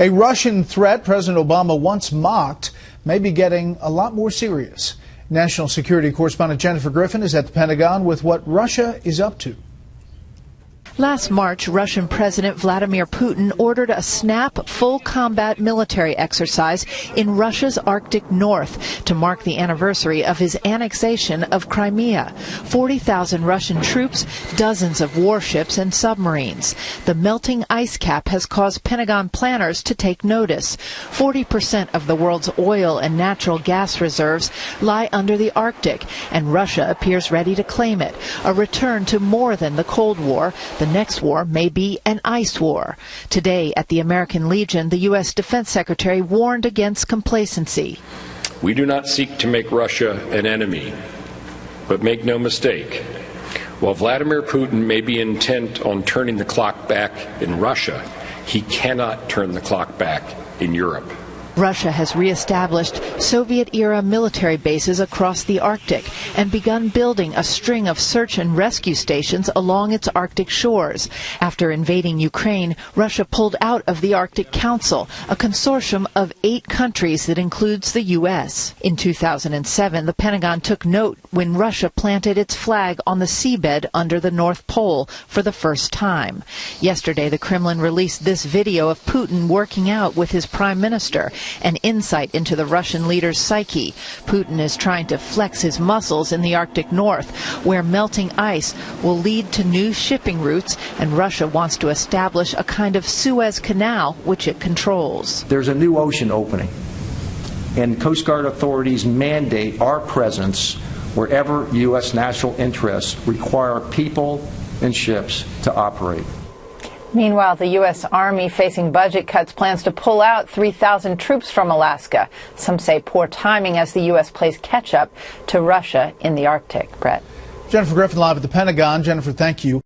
A Russian threat President Obama once mocked may be getting a lot more serious. National security correspondent Jennifer Griffin is at the Pentagon with what Russia is up to. Last March, Russian President Vladimir Putin ordered a snap full combat military exercise in Russia's Arctic North to mark the anniversary of his annexation of Crimea. 40,000 Russian troops, dozens of warships and submarines. The melting ice cap has caused Pentagon planners to take notice. 40% of the world's oil and natural gas reserves lie under the Arctic, and Russia appears ready to claim it. A return to more than the Cold War. The next war may be an ice war. Today at the American Legion, the U.S. Defense Secretary warned against complacency. We do not seek to make Russia an enemy, but make no mistake, while Vladimir Putin may be intent on turning the clock back in Russia, he cannot turn the clock back in Europe. Russia has reestablished Soviet-era military bases across the Arctic and begun building a string of search and rescue stations along its Arctic shores. After invading Ukraine, Russia pulled out of the Arctic Council, a consortium of 8 countries that includes the U.S. In 2007, the Pentagon took note when Russia planted its flag on the seabed under the North Pole for the first time. Yesterday, the Kremlin released this video of Putin working out with his prime minister, an insight into the Russian leader's psyche. Putin is trying to flex his muscles in the Arctic North, where melting ice will lead to new shipping routes, and Russia wants to establish a kind of Suez Canal, which it controls. There's a new ocean opening, and Coast Guard authorities mandate our presence wherever U.S. national interests require people and ships to operate. Meanwhile, the U.S. Army, facing budget cuts, plans to pull out 3,000 troops from Alaska. Some say poor timing as the U.S. plays catch-up to Russia in the Arctic. Brett. Jennifer Griffin live at the Pentagon. Jennifer, thank you.